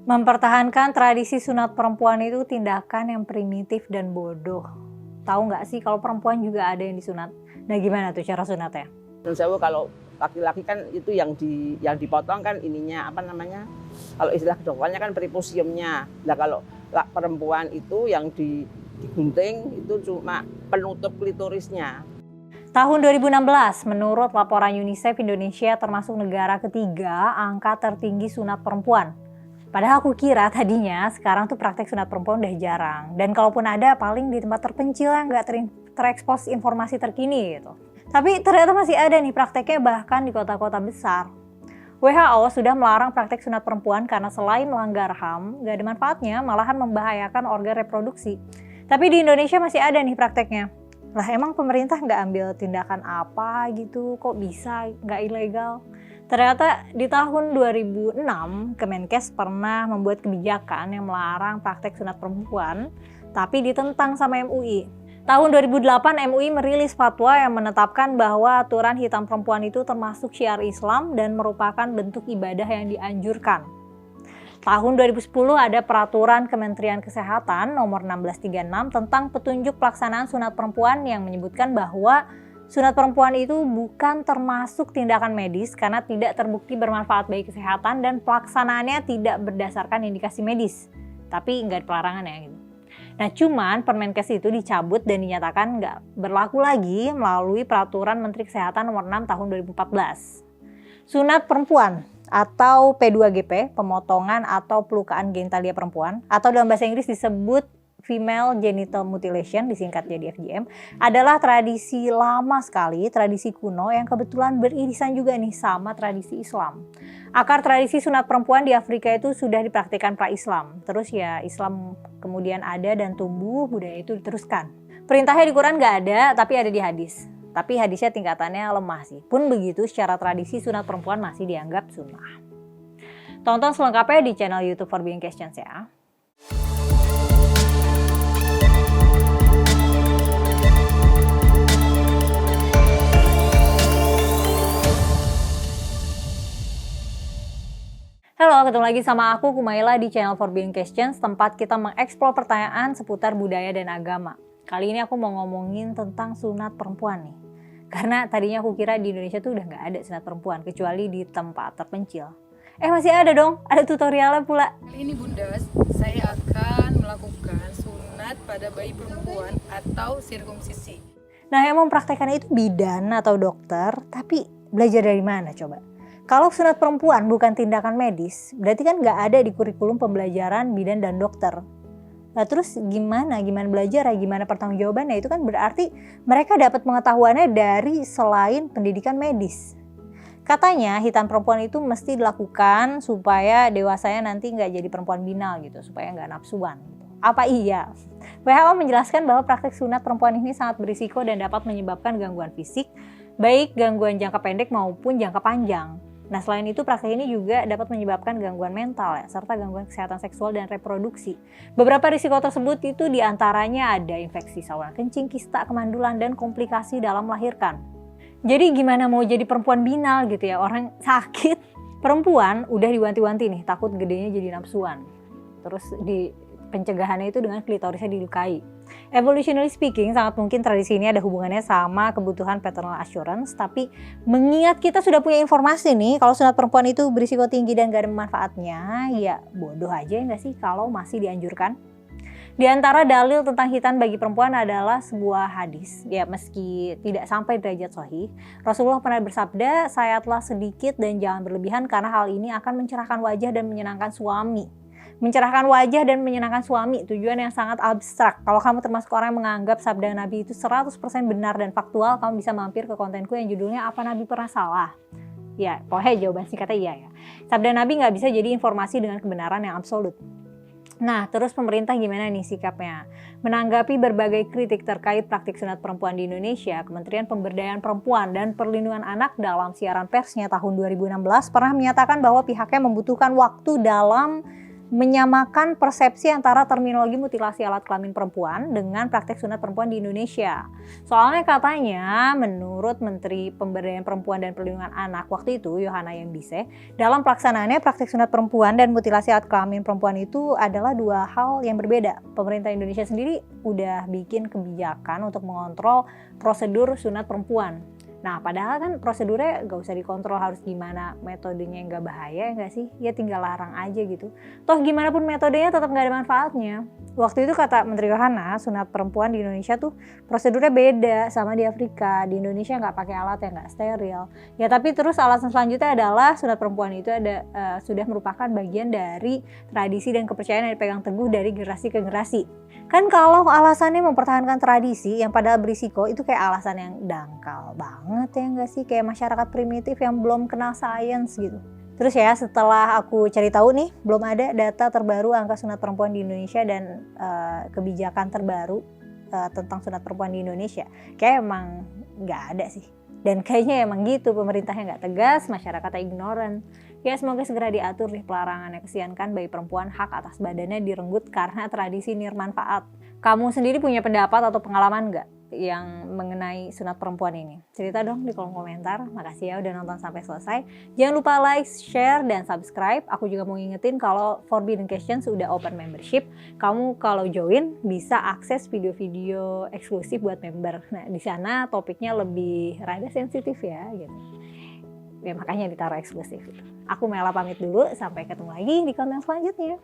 Mempertahankan tradisi sunat perempuan itu tindakan yang primitif dan bodoh. Tahu nggak sih kalau perempuan juga ada yang disunat? Nah gimana tuh cara sunatnya? Dan saya kalau laki-laki kan itu yang dipotong kan ininya apa namanya? Kalau istilah kedokterannya kan peripusiumnya. Nah kalau perempuan itu yang digunting itu cuma penutup klitorisnya. Tahun 2016, menurut laporan UNICEF, Indonesia termasuk negara ketiga angka tertinggi sunat perempuan. Padahal aku kira tadinya sekarang tuh praktek sunat perempuan udah jarang. Dan kalaupun ada paling di tempat terpencil yang nggak terekspos informasi terkini gitu. Tapi ternyata masih ada nih prakteknya bahkan di kota-kota besar. WHO sudah melarang praktek sunat perempuan karena selain melanggar HAM, nggak ada manfaatnya, malahan membahayakan organ reproduksi. Tapi di Indonesia masih ada nih prakteknya. Lah emang pemerintah nggak ambil tindakan apa gitu, kok bisa nggak ilegal? Ternyata di tahun 2006, Kemenkes pernah membuat kebijakan yang melarang praktek sunat perempuan, tapi ditentang sama MUI. Tahun 2008, MUI merilis fatwa yang menetapkan bahwa aturan hitam perempuan itu termasuk syiar Islam dan merupakan bentuk ibadah yang dianjurkan. Tahun 2010 ada peraturan Kementerian Kesehatan nomor 1636 tentang petunjuk pelaksanaan sunat perempuan yang menyebutkan bahwa sunat perempuan itu bukan termasuk tindakan medis karena tidak terbukti bermanfaat bagi kesehatan dan pelaksanaannya tidak berdasarkan indikasi medis. Tapi nggak ada pelarangan ya gitu. Nah cuman Permenkes itu dicabut dan dinyatakan nggak berlaku lagi melalui peraturan Menteri Kesehatan nomor 6 tahun 2014. Sunat perempuan atau P2GP, pemotongan atau pelukaan genitalia perempuan, atau dalam bahasa Inggris disebut Female Genital Mutilation, disingkat jadi FGM, adalah tradisi lama sekali, tradisi kuno yang kebetulan beririsan juga nih sama tradisi Islam. Akar tradisi sunat perempuan di Afrika itu sudah dipraktikkan pra-Islam. Terus ya Islam kemudian ada dan tumbuh, budaya itu diteruskan. Perintahnya di Quran nggak ada, tapi ada di hadis. Tapi hadisnya tingkatannya lemah sih. Pun begitu, secara tradisi sunat perempuan masih dianggap sunnah. Tonton selengkapnya di channel YouTube For Being Questions ya. Halo, ketemu lagi sama aku Kumaila di channel For Being Questions, tempat kita mengeksplor pertanyaan seputar budaya dan agama. Kali ini aku mau ngomongin tentang sunat perempuan nih. Karena tadinya aku kira di Indonesia tuh udah nggak ada sunat perempuan, kecuali di tempat terpencil. Masih ada dong, ada tutorialnya pula. Kali ini Bunda, saya akan melakukan sunat pada bayi perempuan atau sirkumsisi. Nah yang mempraktekannya itu bidan atau dokter, tapi belajar dari mana coba? Kalau sunat perempuan bukan tindakan medis, berarti kan nggak ada di kurikulum pembelajaran bidan dan dokter. Nah terus gimana belajar, gimana pertanggungjawabannya? Itu kan berarti mereka dapat pengetahuannya dari selain pendidikan medis. Katanya hitan perempuan itu mesti dilakukan supaya dewasanya nanti nggak jadi perempuan binal gitu, supaya nggak nafsuan. Apa iya? WHO menjelaskan bahwa praktek sunat perempuan ini sangat berisiko dan dapat menyebabkan gangguan fisik, baik gangguan jangka pendek maupun jangka panjang. Nah selain itu praktek ini juga dapat menyebabkan gangguan mental ya, serta gangguan kesehatan seksual dan reproduksi. Beberapa risiko tersebut itu diantaranya ada infeksi saluran kencing, kista, kemandulan, dan komplikasi dalam melahirkan. Jadi gimana mau jadi perempuan binal gitu ya, orang sakit. Perempuan udah diwanti-wanti nih, takut gedenya jadi nafsuan. Terus di pencegahannya itu dengan klitorisnya dilukai. Evolutionally speaking, sangat mungkin tradisi ini ada hubungannya sama kebutuhan paternal assurance, tapi mengingat kita sudah punya informasi nih kalau sunat perempuan itu berisiko tinggi dan gak ada manfaatnya, ya bodoh aja nggak sih kalau masih dianjurkan? Di antara dalil tentang hitan bagi perempuan adalah sebuah hadis. Ya meski tidak sampai derajat sahih, Rasulullah pernah bersabda, "Sayatlah sedikit dan jangan berlebihan karena hal ini akan mencerahkan wajah dan menyenangkan suami." Mencerahkan wajah dan menyenangkan suami, tujuan yang sangat abstrak. Kalau kamu termasuk orang yang menganggap sabda Nabi itu 100% benar dan faktual, kamu bisa mampir ke kontenku yang judulnya "Apa Nabi Pernah Salah?" Ya, pokoknya jawaban singkatnya iya ya. Sabda Nabi nggak bisa jadi informasi dengan kebenaran yang absolut. Nah, terus pemerintah gimana nih sikapnya? Menanggapi berbagai kritik terkait praktik sunat perempuan di Indonesia, Kementerian Pemberdayaan Perempuan dan Perlindungan Anak dalam siaran persnya tahun 2016 pernah menyatakan bahwa pihaknya membutuhkan waktu dalam menyamakan persepsi antara terminologi mutilasi alat kelamin perempuan dengan praktek sunat perempuan di Indonesia. Soalnya katanya menurut Menteri Pemberdayaan Perempuan dan Perlindungan Anak waktu itu, Yohana Yembise, dalam pelaksanaannya praktek sunat perempuan dan mutilasi alat kelamin perempuan itu adalah dua hal yang berbeda. Pemerintah Indonesia sendiri udah bikin kebijakan untuk mengontrol prosedur sunat perempuan. Nah, padahal kan prosedurnya gak usah dikontrol harus gimana, metodenya yang gak bahaya gak sih? Ya tinggal larang aja gitu. Toh gimana pun metodenya tetap gak ada manfaatnya. Waktu itu kata Menteri Yohana, sunat perempuan di Indonesia tuh prosedurnya beda sama di Afrika. Di Indonesia gak pakai alat yang gak steril. Ya tapi terus alasan selanjutnya adalah sunat perempuan itu sudah merupakan bagian dari tradisi dan kepercayaan yang dipegang teguh dari generasi ke generasi. Kan kalau alasannya mempertahankan tradisi yang padahal berisiko itu kayak alasan yang dangkal banget ya nggak sih? Kayak masyarakat primitif yang belum kenal sains gitu. Terus ya setelah aku cari tahu nih, belum ada data terbaru angka sunat perempuan di Indonesia dan kebijakan terbaru tentang sunat perempuan di Indonesia. Kayak emang nggak ada sih. Dan kayaknya emang gitu, pemerintahnya nggak tegas, masyarakatnya ignoran. Ya semoga segera diatur deh pelarangan yang kesiankan bayi perempuan hak atas badannya direnggut karena tradisi nirmanfaat. Kamu sendiri punya pendapat atau pengalaman nggak yang mengenai sunat perempuan ini? Cerita dong di kolom komentar. Makasih ya udah nonton sampai selesai. Jangan lupa like, share, dan subscribe. Aku juga mau ngingetin kalau Forbidden Questions sudah open membership. Kamu kalau join bisa akses video-video eksklusif buat member. Nah di sana topiknya lebih rada sensitif ya gitu. Ya makanya ditaruh eksklusif. Aku Mela pamit dulu, sampai ketemu lagi di konten selanjutnya.